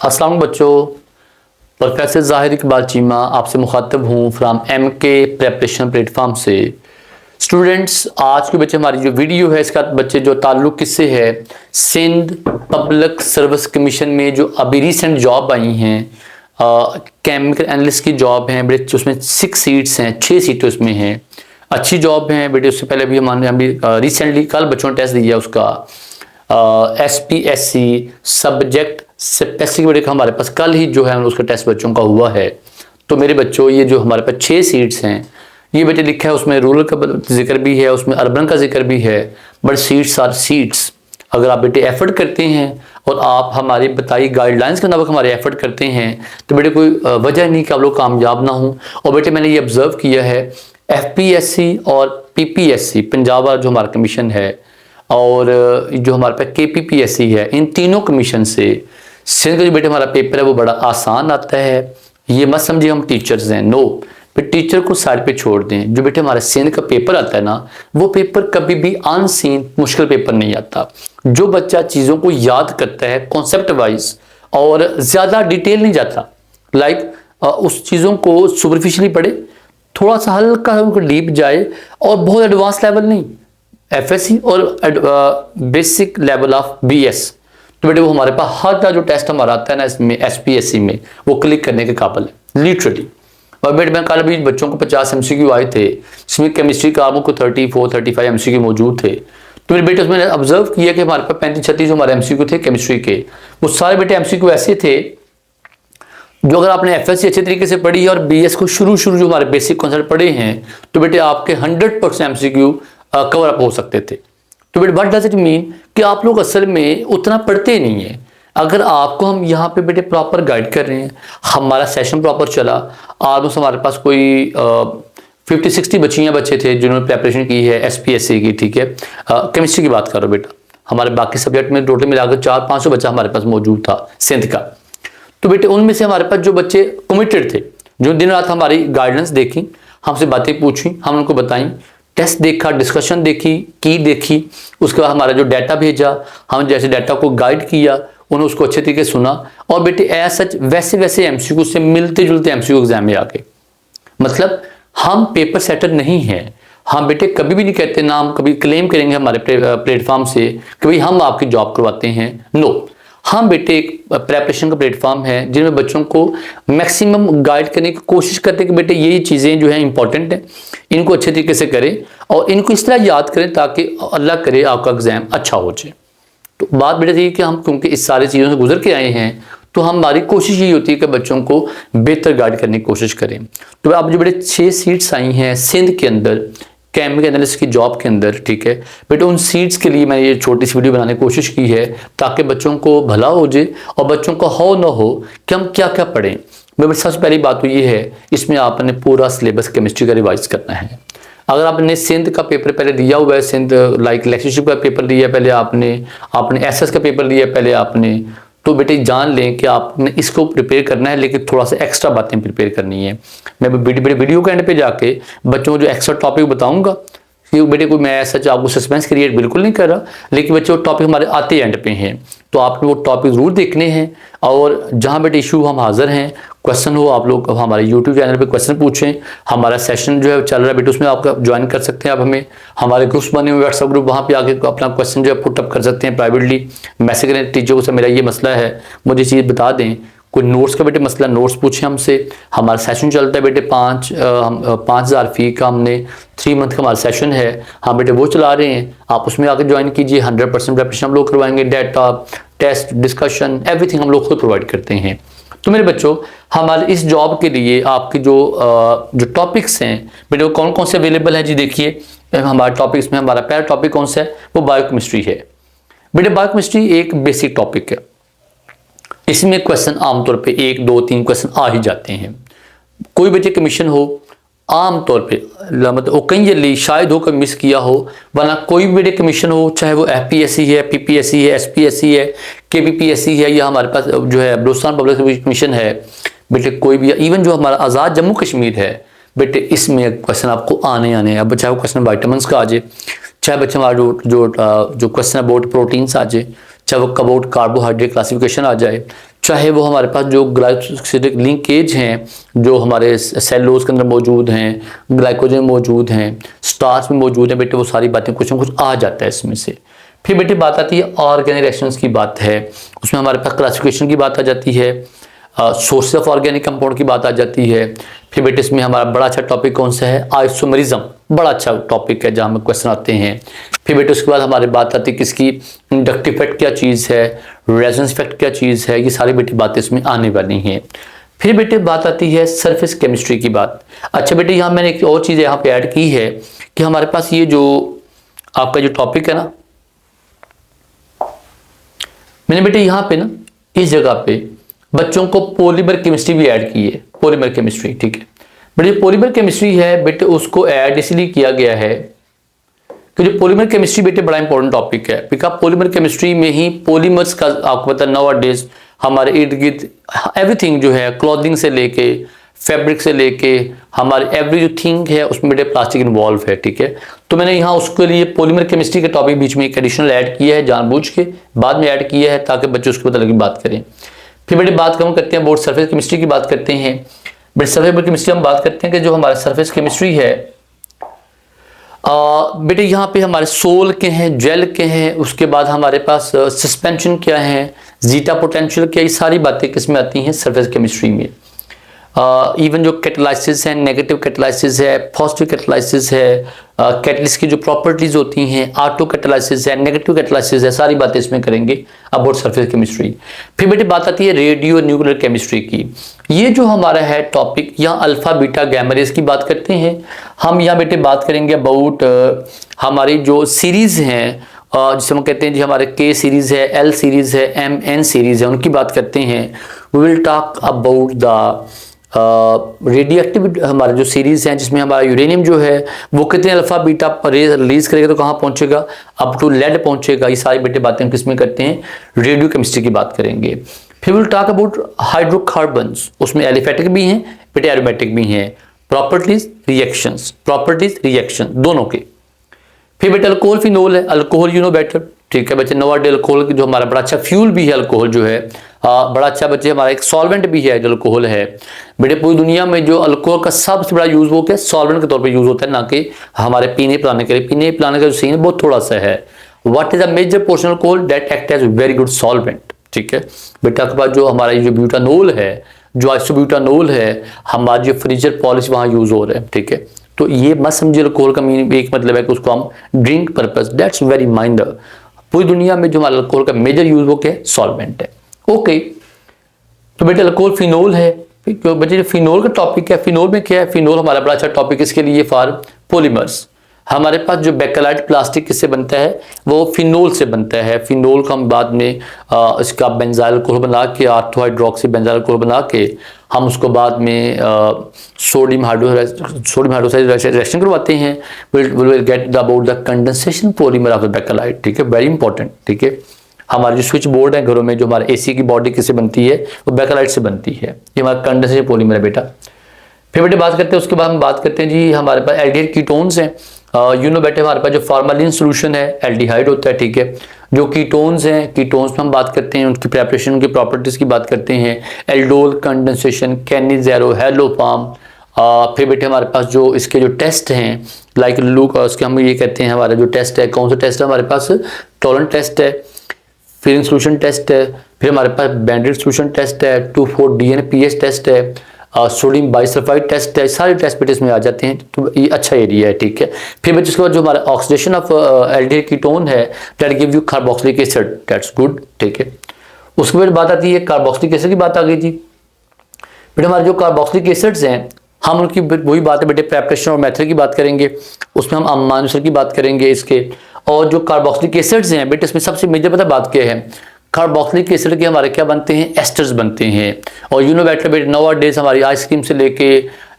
अस्सलाम बच्चों, प्रोफेसर ज़ाहिर इकबाल चीमा आपसे मुखातब हूँ फ्राम MK प्रेपरेशन प्लेटफॉर्म से। स्टूडेंट्स, आज के बच्चे हमारी जो वीडियो है इसका बच्चे जो ताल्लुक़ किससे है, सिंध पब्लिक सर्विस कमीशन में जो अभी रिसेंट जॉब आई हैं, केमिकल एनालिस्ट की जॉब हैं बेटे, उसमें 6 सीट्स हैं, 6 सीटें उसमें हैं। अच्छी जॉब हैं बेटे। उससे पहले भी हमने रिसेंटली कल बच्चों ने टेस्ट दिया उसका SPSC सब्जेक्ट स्पेसिफिक बेटे का हमारे पास कल ही जो है उसका टेस्ट बच्चों का हुआ है। तो मेरे बच्चों, ये जो हमारे पास 6 सीट्स हैं, ये बेटे लिखा है उसमें रूरल का जिक्र भी है, उसमें अर्बन का जिक्र भी है, बट सीट्स आर सीट्स। अगर आप बेटे एफर्ट करते हैं और आप हमारी बताई गाइडलाइंस के मुताबिक हमारे एफर्ट करते हैं तो बेटे कोई वजह नहीं कि आप लोग कामयाब ना हों। और बेटे मैंने ये ऑब्जर्व किया है FPSC और PPSC पंजाब वाला जो हमारा कमीशन है और जो हमारे पास KPPSC है, इन तीनों कमीशन से सिंध का जो बेटे हमारा पेपर है वो बड़ा आसान आता है। ये मत समझिए हम टीचर्स हैं, नो। फिर टीचर को साइड पे छोड़ दें। जो बेटे हमारा सिंध का पेपर आता है ना, वो पेपर कभी भी अनसीन मुश्किल पेपर नहीं आता। जो बच्चा चीज़ों को याद करता है कॉन्सेप्ट वाइज और ज़्यादा डिटेल नहीं जाता, उस चीज़ों को सुपरफिशियली पढ़े, थोड़ा सा हल्का उनको डीप जाए और बहुत एडवांस लेवल नहीं, FSC और बेसिक लेवल ऑफ BS, तो बेटे वो हमारे पास हर जो टेस्ट हमारा आता है ना इसमें SPSC में, वो क्लिक करने के काबिल है लिटरली। और बेटे मैं कल भी बच्चों को 50 MCQ आए थे, जिसमें केमिस्ट्री का आपको 34-35 MCQ मौजूद थे। तो मेरे बेटे उसमें ऑब्जर्व किया कि हमारे पास 35-36 हमारे MCQ थे केमिस्ट्री के, वो सारे बेटे MCQ ऐसे थे जो अगर आपने FSC अच्छे तरीके से पढ़ी है और BS को शुरू जो हमारे बेसिक कॉन्सेप्ट पढ़े हैं तो बेटे आपके 100% MCQ कवर अप हो सकते थे। तो बेटे व्हाट डज इट मीन कि आप लोग असल में उतना पढ़ते नहीं है। अगर आपको हम यहाँ पे बेटे प्रॉपर गाइड कर रहे हैं, हमारा सेशन प्रॉपर चला, ऑलमोस्ट हमारे पास कोई 50-60 बच्चे थे जिन्होंने प्रेपरेशन की है SPSC की, ठीक है। केमिस्ट्री की बात करो बेटा, हमारे बाकी सब्जेक्ट में टोटल मिलाकर 400-500 बच्चा हमारे पास मौजूद था सिंध का। तो बेटे उनमें से हमारे पास जो बच्चे कमिटेड थे, जो दिन रात हमारी गाइडेंस देखी, हमसे बातें पूछी, हम उनको बताई, टेस्ट देखा, डिस्कशन देखी, उसके बाद हमारा जो डाटा भेजा, हम जैसे डाटा को गाइड किया, उन्होंने उसको अच्छे तरीके से सुना और बेटे एज सच वैसे MCQ से मिलते जुलते MCQ एग्जाम में आ गए। मतलब हम पेपर सेटर नहीं हैं। हम बेटे कभी भी नहीं कहते, ना हम कभी क्लेम करेंगे हमारे प्लेटफॉर्म से कि भाई हम आपकी जॉब करवाते हैं, नो। हम बेटे एक प्रेपरेशन का प्लेटफॉर्म है जिनमें बच्चों को मैक्सिमम गाइड करने की कोशिश करते हैं कि बेटे ये चीज़ें जो हैं इंपॉर्टेंट हैं, इनको अच्छे तरीके से करें और इनको इस तरह याद करें ताकि अल्लाह करे आपका एग्ज़ाम अच्छा हो जाए। तो बात बेटे थी कि हम क्योंकि इस सारी चीज़ों से गुजर के आए हैं तो हमारी कोशिश यही होती है कि बच्चों को बेहतर गाइड करने की कोशिश करें। तो अब जो बेटे 6 सीट्स आई हैं सिंध के अंदर केमिकल एनालिस्ट की जॉब के अंदर, ठीक है बेटे, उन सीट्स के लिए मैंने ये छोटी सी वीडियो बनाने की कोशिश की है ताकि बच्चों को भला हो जाए और बच्चों को हो ना हो कि हम क्या क्या पढ़ें। मेरे सबसे पहली बात तो ये है, इसमें आपने पूरा सिलेबस केमिस्ट्री का रिवाइज करना है। अगर आपने सिंध का पेपर पहले दिया हुआ है, सिंध लेक्चरशिप का पेपर दिया पहले आपने SS का पेपर दिया पहले आपने, तो बेटे जान लें कि आपने इसको प्रिपेयर करना है, लेकिन थोड़ा सा एक्स्ट्रा बातें प्रिपेयर करनी है। मैं वीडियो के एंड पे जाके बच्चों को जो एक्स्ट्रा टॉपिक बताऊंगा, ये बेटे कोई मैं सच आपको सस्पेंस क्रिएट बिल्कुल नहीं कर रहा, लेकिन बच्चे वो टॉपिक हमारे आते एंड पे हैं, तो आपने वो टॉपिक ज़रूर देखने हैं। और जहाँ बेटे इशू हम हाजिर हैं, क्वेश्चन हो आप लोग हमारे YouTube चैनल पे क्वेश्चन पूछें। हमारा सेशन जो है चल रहा है बेटे, उसमें आप ज्वाइन कर सकते हैं। आप हमें हमारे ग्रुप्स बने हुए व्हाट्सएप ग्रुप, वहाँ पे आके अपना क्वेश्चन जो है पुटअप कर सकते हैं प्राइवेटली। मैसेज करें टीचर को, सर मेरा ये मसला है, मुझे चीज़ बता दें। कोई नोट्स का बेटे मसला, नोट्स पूछें हमसे। हमारा सेशन चलता है बेटे 5,000 फ़ी का, हमने 3 मंथ का हमारा सेशन है, हम बेटे वो चला रहे हैं। आप उसमें आकर ज्वाइन कीजिए। 100% प्रेपरेशन हम लोग करवाएंगे, डाटा, टेस्ट, डिस्कशन, एवरीथिंग हम लोग खुद प्रोवाइड करते हैं। तो मेरे बच्चों, हमारे इस जॉब के लिए आपके जो टॉपिक्स हैं बेटे, वो कौन कौन से अवेलेबल हैं जी। देखिए हमारे टॉपिक्स में हमारा पहला टॉपिक कौन सा है, वो बायोकेमिस्ट्री है बेटे। बायोकेमिस्ट्री एक बेसिक टॉपिक है, इसमें क्वेश्चन आमतौर पे 1, 2, 3 क्वेश्चन आ ही जाते हैं। कोई बच्चे कमीशन हो आमतौर पे मतलब कहीं जल्दी शायद होकर मिस किया हो, वरना कोई भी बेटे कमीशन हो, चाहे वो FPSC है, PPSC है, SPSC है, KPPSC है, या हमारे पास जो है बलूचिस्तान पब्लिक कमीशन है बेटे, कोई भी, इवन जो हमारा आज़ाद जम्मू कश्मीर है बेटे, इसमें क्वेश्चन आपको आने हैं। अब चाहे वो क्वेश्चन वाइटामिन्स का आ जाए, चाहे बच्चे हमारा जो क्वेश्चन अबाउट प्रोटीन्स आ जाए, चाहे वो अबाउट कार्बोहाइड्रेट क्लासिफिकेशन आ जाए, चाहे वो हमारे पास जो ग्लाइकोसिडिक लिंकेज हैं जो हमारे सेलुलोज के अंदर मौजूद हैं, ग्लाइकोजन मौजूद हैं, स्टार्च में मौजूद हैं, बेटे वो सारी बातें कुछ ना कुछ आ जाता है इसमें से। फिर बेटे बात आती है ऑर्गेनिक रिएक्शंस की बात है, उसमें हमारे पास क्लासिफिकेशन की बात आ जाती है, सोर्स ऑफ ऑर्गेनिक कंपाउंड की बात आ जाती है। फिर बेटे इसमें हमारा बड़ा अच्छा टॉपिक कौन सा है, आइसोमरिज्म, बड़ा अच्छा टॉपिक है जहाँ में क्वेश्चन आते हैं। फिर बेटे उसके बाद हमारी बात आती है किसकी, इंडक्टिव इफेक्ट क्या चीज़ है, रेजोनेंस इफेक्ट क्या चीज़ है, ये सारी बेटे बातें इसमें आने वाली हैं। फिर बेटे बात आती है सरफेस केमिस्ट्री की बात। अच्छा बेटे यहाँ मैंने एक और चीज़ यहाँ पे ऐड की है कि हमारे पास ये जो आपका जो टॉपिक है ना, मैंने बेटे यहाँ पे ना इस जगह पे बच्चों को पॉलीमर केमिस्ट्री भी ऐड की है, पॉलीमर केमिस्ट्री, ठीक है बेटे। पॉलीमर केमिस्ट्री है बेटे, उसको ऐड इसलिए किया गया है कि जो पॉलीमर केमिस्ट्री बेटे बड़ा इंपॉर्टेंट टॉपिक है, बिकॉज पॉलीमर केमिस्ट्री में ही पॉलीमर्स का आपको पता है नाउ डेज हमारे इर्द गिर्द एवरीथिंग जो है, क्लॉथिंग से लेके फैब्रिक से लेके हमारे एवरी जो थिंग है उसमें बेटे प्लास्टिक इन्वॉल्व है, ठीक है। तो मैंने यहाँ उसके लिए पॉलीमर केमिस्ट्री के टॉपिक बीच में एक एडिशनल ऐड किया है, जानबूझ के बाद में ऐड किया है ताकि बच्चे उसके पता लगे बात करें। फिर बेटे बात हम करते हैं बोर्ड सरफेस केमिस्ट्री की बात करते हैं। बट सरफेस केमिस्ट्री हम बात करते हैं कि जो हमारा सरफेस केमिस्ट्री है बेटे यहाँ पे हमारे सोल के हैं, जेल के हैं, उसके बाद हमारे पास सस्पेंशन क्या है, जीटा पोटेंशियल क्या, ये सारी बातें किसमें आती हैं, सरफेस केमिस्ट्री में। इवन जो कैटालाइसिस है, नेगेटिव कैटालाइसिस है, पॉजिटिव कैटालाइसिस है, कैटलिस्ट की जो प्रॉपर्टीज होती हैं, ऑटो कैटालाइसिस है, नेगेटिव कैटालाइसिस है, सारी बातें इसमें करेंगे अबाउट सरफेस केमिस्ट्री। फिर बेटे बात आती है रेडियो न्यूक्लियर केमिस्ट्री की। ये जो हमारा है टॉपिक, यहाँ अल्फा बीटा गैमा रेज की बात करते हैं हम। यहाँ बेटे बात करेंगे अबाउट हमारी जो सीरीज हैं, जिसे हम कहते हैं जी हमारे के सीरीज है, एल सीरीज है, एम एन सीरीज है, उनकी बात करते हैं। We will talk about the radioactive हमारे जो सीरीज हैं, जिसमें हमारा यूरेनियम जो है वो कितने अल्फा बीटा रेज रिलीज करेगा तो कहाँ पहुंचेगा, अप टू लेड पहुंचेगा। ये सारी बेटे बातें हम किसमें करते हैं, रेडियो केमिस्ट्री की बात करेंगे। फिर विल टॉक अबाउट हाइड्रोकार्बन्स, उसमें एलिफेटिक भी हैं बेटे, एरोमेटिक भी हैं, प्रॉपर्टीज रिएक्शंस, प्रॉपर्टीज रिएक्शन दोनों के। फिर बेटे अल्कोहल फिनोल है, अल्कोहल यू नो बेटर, ठीक है बच्चे। नोवा डे अल्कोहल जो हमारा बड़ा अच्छा फ्यूल भी है, अल्कोहल जो है बड़ा अच्छा बच्चे हमारा एक सॉल्वेंट भी है जो अल्कोहल है बेटे। पूरी दुनिया में जो अल्कोहल का सबसे बड़ा यूज वो क्या, सॉल्वेंट के तौर पे यूज होता है, ना कि हमारे पीने पिलाने के लिए। पीने पिलाने का जो सीन है बहुत थोड़ा सा है। What is a major portion alcohol that act as very good solvent, ठीक है बेटा। के बाद जो हमारा जो ब्यूटानोल है, जो आइसोब्यूटानोल है, हमारी जो फ्रीजर पॉलिश वहाँ यूज हो रहा है, ठीक है। तो ये मत समझिए अल्कोहल का मीनिंग एक मतलब है कि उसको हम drink purpose, that's very minor. पूरी दुनिया में जो हमारा अल्कोहल का मेजर यूज वो क्या, सॉल्वेंट है, ओके। तो बेटे अल्कोहल फिनोल है। बच्चे फिनोल का टॉपिक है, फिनोल में क्या है, फिनोल हमारा बड़ा अच्छा टॉपिक इसके लिए फॉर पॉलीमर्स। हमारे पास जो बेकेलाइट प्लास्टिक किससे बनता है, वो फिनोल से बनता है। फिनोल को हम बाद में इसका बेंजाइल अल्कोहल बना के, ऑर्थो हाइड्रोक्सी बेंजाइल अल्कोहल बना के हम उसको बाद में सोडियम हाइड्रोक्साइड रिएक्शन करवाते हैं। Will get about the condensation polymer of the bakelite, ठीक है, वेरी इंपॉर्टेंट, ठीक है। हमारे जो स्विच बोर्ड है घरों में, जो हमारे एसी की बॉडी किससे बनती है, वो बेकेलाइट से बनती है। ये हमारा कंडेंसेशन पॉलीमर है बेटा। फिर बेटे बात करते हैं, उसके बाद हम बात करते हैं जी हमारे पास एल्डिहाइड कीटोन्स हैं। यू नो बेटे हमारे पास जो फॉर्मेलिन सोल्यूशन है एल्डिहाइड होता है, ठीक है। जो कीटोन्स हैं, कीटोन्स में हम बात करते हैं, उनकी प्रेपरेशन, उनकी प्रॉपर्टीज की बात करते हैं। Aldol, condensation, Cannizzaro, haloform. फिर बेटे हमारे पास जो इसके जो टेस्ट हैं लाइक लुक, उसके हम ये कहते हैं हमारा जो टेस्ट है, कौन सा टेस्ट है हमारे पास, टोलेंट टेस्ट है, फिर सोल्यूशन टेस्ट है, फिर हमारे पास बैंडेड सोल्यूशन टेस्ट है, 2,4-DNPH टेस्ट है, सोडियम बाइसल्फाइड टेस्ट है। सारे टेस्ट बेटे इसमें आ जाते हैं, तो ये अच्छा एरिया है, ठीक है। फिर बच्चे उसके बाद जो हमारा ऑक्सीडेशन ऑफ एल्डिहाइड कीटोन है, that give you carboxylic acid, that's good, ठीक है। उसके बाद बात आती है कार्बोक्सिलिक एसिड की बात आ गई थी बेटे। हमारे जो कार्बोक्सिलिक एसिड्स हैं, हम उनकी वही बात है बेटे, प्रेपरेशन और मेथड की बात करेंगे, उसमें हम अम्मानो एसिड की बात करेंगे इसके। और जो कार्बोक्सिलिक एसिड्स हैं बेटे, इसमें सबसे मेजर पता बात क्या है, कार्बोक्सिलिक एसिड के हमारे क्या बनते हैं, एस्टर्स बनते हैं। और यू नो बेटे नाउ डेज हमारी आइसक्रीम से लेके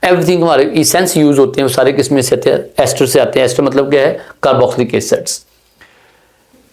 एवरीथिंग हमारे इसेंस यूज होते हैं, वो सारे किस में से आते हैं, एस्टर से आते हैं। एस्टर मतलब क्या है, कार्बोक्सिलिक एसिड्स।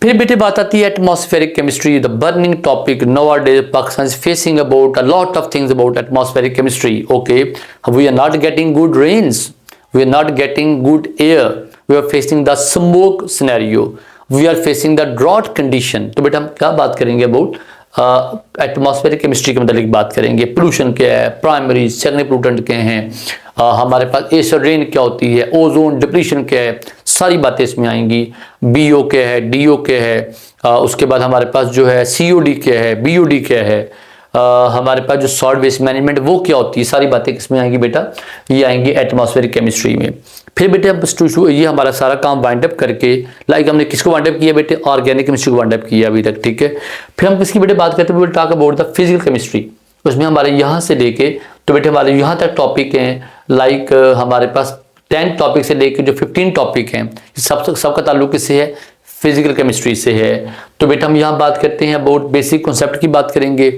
फिर बेटे बात आती है atmospheric chemistry, the burning topic nowadays Pakistan is facing about a lot of things about atmospheric chemistry, okay. We are not getting good rains, we are not getting good air, we are facing the smoke scenario, we are facing the drought condition. तो बेटा हम क्या बात करेंगे about atmospheric chemistry के मतलब बात करेंगे, पोल्यूशन क्या है, प्राइमरी सेकेंडरी पोल्यूटेंट क्या हैं, हमारे पास एसिड रेन क्या होती है, ओजोन डिप्लीशन क्या है, सारी बातें इसमें आएंगी। बीओ क्या है, डीओ क्या है, उसके बाद हमारे पास जो है सीओडी क्या है, बीओडी क्या है, हमारे पास जो सॉलिड वेस्ट मैनेजमेंट वो क्या होती है, सारी बातें किसमें आएंगी बेटा, ये आएंगी एटमॉस्फेरिक केमिस्ट्री में। फिर बेटे ये हमारा सारा काम वाइंड अप करके, लाइक हमने किसको वाइंड अप किया बेटे, ऑर्गेनिक केमिस्ट्री को वाइंड अप किया अभी तक, ठीक है। फिर हम किसकी बेटे बात करते हैं, will talk about the physical chemistry. उसमें हमारे यहाँ से लेके तो बेटे हमारे यहाँ तक टॉपिक हैं, लाइक हमारे पास 10 टॉपिक से लेके जो 15 टॉपिक हैं, सबका ताल्लुक किससे है, फिजिकल केमिस्ट्री से है। तो बेटा हम यहाँ बात करते हैं अबाउट बेसिक कॉन्सेप्ट की बात करेंगे।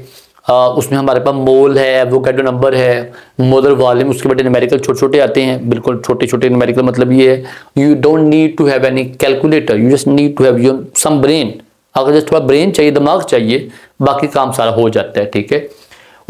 उसमें हमारे पास मोल है, एवोगाड्रो नंबर है, मोलर वॉल्यूम, उसके बेटे न्यूमेरिकल छोटे छोटे आते हैं, बिल्कुल छोटे छोटे न्यूमेरिकल। मतलब ये है you don't need to have any calculator, you just need to have your some brain. अगर जस्ट थोड़ा ब्रेन चाहिए, दिमाग चाहिए, बाकी काम सारा हो जाता है, ठीक है।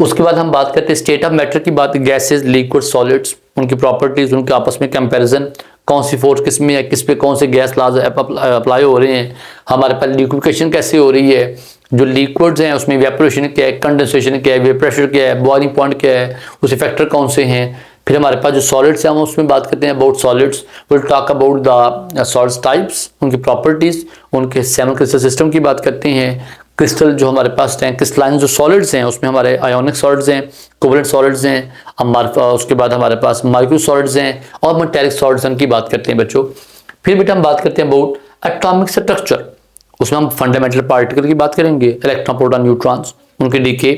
उसके बाद हम बात करते हैं स्टेट ऑफ मैटर की बात, गैसेज, लिक्विड, सॉलिड्स, उनकी प्रॉपर्टीज, उनके आपस में कंपैरिजन, कौन सी फोर्स किस में है, किस पे कौन से गैस लाज अप्लाई हो रहे हैं, हमारे पास लिक्विफिकेशन कैसे हो रही है, जो लिक्विड्स हैं उसमें वेपोरेशन क्या है, कंडेंसेशन क्या है, प्रेशर क्या है, बॉइलिंग पॉइंट क्या है, उसके फैक्टर कौन से हैं। फिर हमारे पास जो सॉलिड्स हैं हम उसमें बात करते हैं about solids, will talk about the solids types, उनकी प्रॉपर्टीज, उनके सेमी क्रिस्टल सिस्टम की बात करते हैं। क्रिस्टल जो हमारे पास हैं, क्रिस्टलाइन जो सॉलिड्स हैं उसमें हमारे आयोनिक सॉलिड्स हैं, कोवलेंट सॉलिड्स हैं, उसके बाद हमारे पास मॉलिक्यूलर सॉलिड्स हैं और मेटेलिक सॉलिड्स की बात करते हैं बच्चों। फिर बेटा हम बात करते हैं अबाउट एटॉमिक स्ट्रक्चर, उसमें हम फंडामेंटल पार्टिकल की बात करेंगे, इलेक्ट्रॉन, प्रोटॉन, न्यूट्रॉन्स, उनके डीके।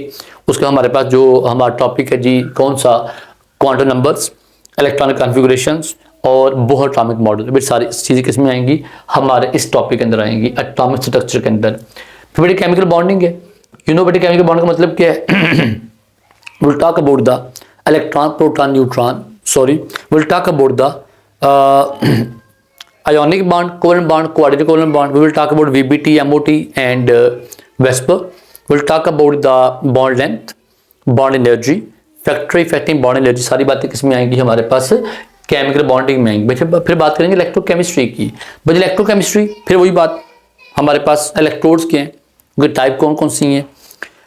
उसका हमारे पास जो हमारा टॉपिक है जी कौन सा, क्वांटम नंबर्स, इलेक्ट्रॉनिक कॉन्फ़िगरेशंस और बोहर एटॉमिक मॉडल। बेटा सारी चीज़ें किसमें आएंगी, हमारे इस टॉपिक के अंदर आएंगी, एटॉमिक स्ट्रक्चर के अंदर। फिर बेटे केमिकल बॉन्डिंग है, यू नो बेटे केमिकल बॉन्डिंग का मतलब क्या है, will talk about the electron, proton, neutron, will talk about the ionic bond, covalent bond, quadratic covalent bond. We will talk about VBT, MOT and VSEPR. We will talk about the bond length, bond energy, factor affecting bond energy। सारी बातें किसमें आएंगी, हमारे पास chemical bonding में आएंगी। फिर बात करेंगे इलेक्ट्रोकेमिस्ट्री की। बस इलेक्ट्रोकेमिस्ट्री फिर वही बात, हमारे पास इलेक्ट्रोड्स के हैं, उनके टाइप कौन कौन सी हैं,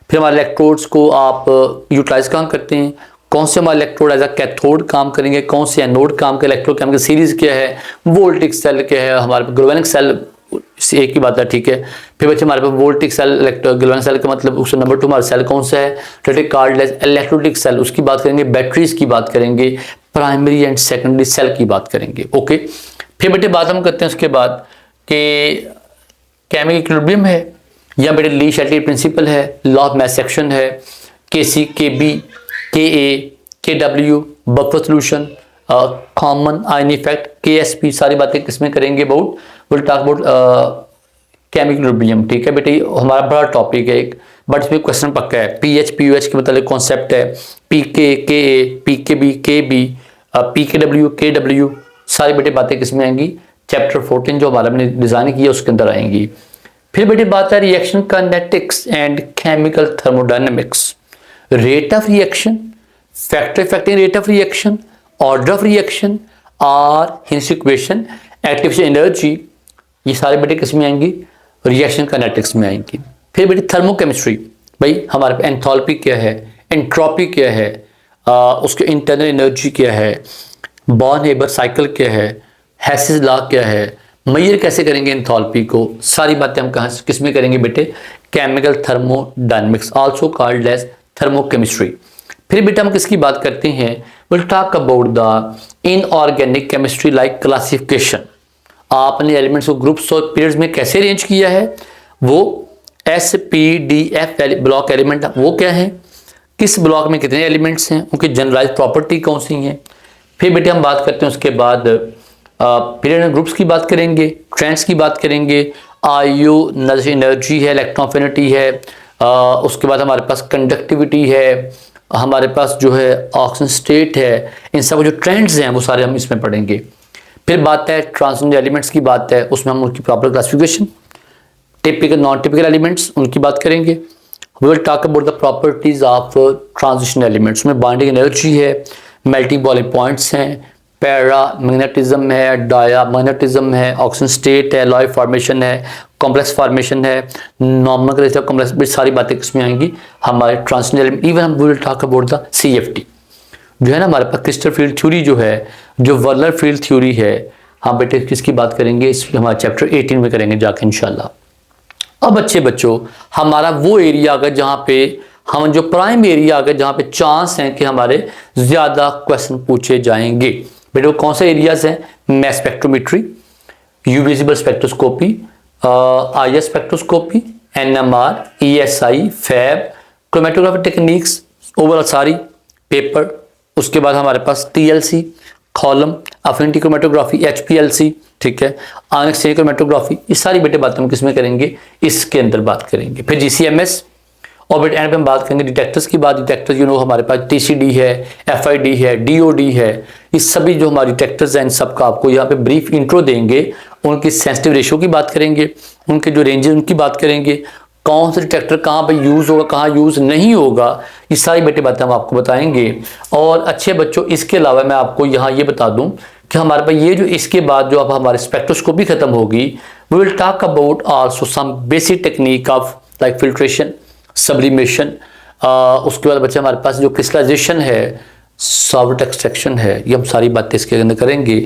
फिर हमारे इलेक्ट्रोड्स को आप यूटिलाइज कहाँ करते हैं, कौन से हमारे इलेक्ट्रोड एज अ कैथोड काम करेंगे, कौन से एनोड काम करें, इलेक्ट्रोकेमिकल सीरीज क्या है, वोल्टिक सेल क्या है, हमारे पास ग्लोवेनिक सेल, एक ही बात है, ठीक है। फिर बच्चे हमारे पास वोल्टिक सेल, ग्लोवेनिक सेल का मतलब उसका नंबर 2 हमारा सेल कौन सा है, इलेक्ट्रोलिटिक सेल, उसकी बात करेंगे, बैटरीज की बात करेंगे, प्राइमरी एंड सेकेंडरी सेल की बात करेंगे, ओके। फिर बेटे बात हम करते हैं उसके बाद कि केमिकल इक्विलिब्रियम है या बेटे ली शैटली प्रिंसिपल है, लॉ ऑफ मास एक्शन है, केसी, केबी, KA, KW, buffer solution, common ion effect, KSP, सारी बातें किसमें करेंगे about, will talk about chemical equilibrium, ठीक है बेटे। हमारा बड़ा टॉपिक है एक, बट इसमें क्वेश्चन पक्का है, PH, POH के मतलब कॉन्सेप्ट है, PK, KA, PKB, KB, PKW, KW, सारी बेटे बातें किसमें आएंगी, चैप्टर 14 जो हमारा हमने डिजाइन किया उसके अंदर आएंगी। फिर बेटे बात है reaction kinetics and chemical thermodynamics, rate of reaction, factor effecting rate of reaction, order of reaction और हिंस इक्वेशन, एक्टिवेशन एनर्जी, ये सारे बेटे किस में आएंगी, रिएक्शन काइनेटिक्स में आएंगी। फिर बेटे थर्मोकेमिस्ट्री, भाई हमारे पास एंथैल्पी क्या है, एंट्रोपी क्या है, उसके इंटरनल एनर्जी क्या है, बॉर्न हेबर साइकिल क्या है, हेसिस लॉ क्या है, मेजर कैसे करेंगे एंथैल्पी को, सारी बातें हम कहाँ किस में करेंगे बेटे, chemical thermodynamics, also called as thermochemistry. फिर बेटा हम किसकी बात करते हैं, will talk about the inorganic chemistry like classification, आपने एलिमेंट्स को ग्रुप्स और पीरियड्स में कैसे अरेंज किया है, वो SPDF ब्लॉक एलिमेंट वो क्या है, किस ब्लॉक में कितने एलिमेंट्स हैं, उनकी जनरलाइज प्रॉपर्टी कौन सी हैं। फिर बेटे हम बात करते हैं उसके बाद पीरियड एंड ग्रुप्स की बात करेंगे, ट्रेंड्स की बात करेंगे, आयु एनर्जी है, इलेक्ट्रॉन एफिनिटी है, उसके बाद हमारे पास कंडक्टिविटी है, हमारे पास जो है ऑक्सीजन स्टेट है, इन सब जो ट्रेंड्स हैं वो सारे हम इसमें पढ़ेंगे। फिर बात है ट्रांजिशन एलिमेंट्स की बात है, उसमें हम उनकी proper classification, typical non typical elements उनकी बात करेंगे। We will talk about the properties of transition elements, में बॉन्डिंग एनर्जी है, मेल्टिंग बॉइलिंग पॉइंट्स हैं, पैरा मैग्नेटिज्म है, डाया मैग्नेटिज्म है, ऑक्सीजन स्टेट है, लॉय फॉर्मेशन है, कॉम्प्लेक्स फॉर्मेशन है, नॉर्मल कॉम्प्लेक्स, सारी बातें इसमें आएंगी। हमारे ट्रांसलेशनल, इवन हम will talk about the CFT जो है ना, हमारे पास क्रिस्टल फील्ड थ्योरी जो है, जो वर्नर फील्ड थ्योरी है। हाँ बेटे, किसकी बात करेंगे, इस हमारे चैप्टर 18 में करेंगे जाके इंशाल्लाह। अब अच्छे बच्चों, हमारा वो एरिया आ गया जहाँ पे हम, जो प्राइम एरिया आ गया जहाँ पे चांस है कि हमारे ज्यादा क्वेश्चन पूछे जाएंगे। बेटे वो कौन से एरियाज हैं, mass spectrometry, U visible spectroscopy, IR spectroscopy, NMR, ESI, FAB, chromatography techniques, overall सारी पेपर। उसके बाद हमारे पास TLC, column, affinity chromatography, HPLC, ठीक है, आयन एक्सचेंज क्रोमेटोग्राफी, ये सारी बेटे बातें हम किसमें करेंगे, इसके अंदर बात करेंगे। फिर GCMS, और बेटे एंड पे हम बात करेंगे डिटेक्टर्स की बात। डिटेक्टर्स हमारे पास TCD है, FID है, DOD है, ये सभी जो हमारे डिटेक्टर्स हैं इन सबका आपको यहाँ पे ब्रीफ इंट्रो देंगे। उनकी सेंसिटिव रेशियो की बात करेंगे, उनके जो रेंजेस उनकी बात करेंगे, कौन सा डिटेक्टर कहाँ पे यूज़ होगा, कहाँ यूज़ नहीं होगा, ये सारी बेटे बातें हम आपको बताएंगे। और अच्छे बच्चों, इसके अलावा मैं आपको यहाँ ये बता दूँ कि हमारे पास ये जो इसके बाद जो अब हमारी स्पेक्ट्रोस्कोपी खत्म होगी, we will talk about also some basic technique of like filtration, sublimation. उसके बाद बच्चे हमारे पास जो क्रिस्टलाइजेशन है, सॉल्वेंट एक्सट्रैक्शन है, ये हम सारी बातें इसके अंदर करेंगे।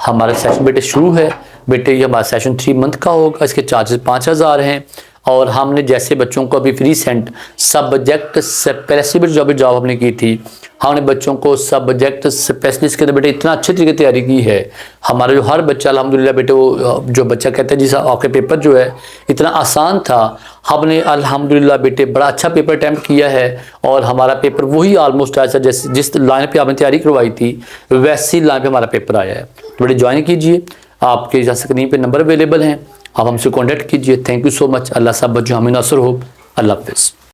हमारा सेशन बेटे शुरू है बेटे, ये हमारा सेशन 3 मंथ का होगा, इसके चार्जेस 5000 हैं। और हमने जैसे बच्चों को अभी रिसेंट सब्जेक्ट स्पेसिफिक जॉब हमने की थी, हमने बच्चों को सब्जेक्ट स्पेशलिस्ट के अंदर बेटे इतना अच्छे तरीके तैयारी की है। हमारा जो हर बच्चा अल्हम्दुलिल्लाह बेटे, वो जो बच्चा कहता है जी आपके पेपर जो है इतना आसान था, हमने अल्हम्दुलिल्लाह बेटे बड़ा अच्छा पेपर अटैम्प्ट किया है। और हमारा पेपर वही ऑलमोस्ट आया था जैसे जिस लाइन पे आपने तैयारी करवाई थी वैसी लाइन पे हमारा पेपर आया है। तो बेटे ज्वाइन कीजिए, आपके जहाँ स्क्रीन पे नंबर अवेलेबल हैं, आप हमसे कॉन्टैक्ट कीजिए। Thank you so much. अल्लाह सब बच्चों हमें नासर हो। अल्लाह हाफिज़।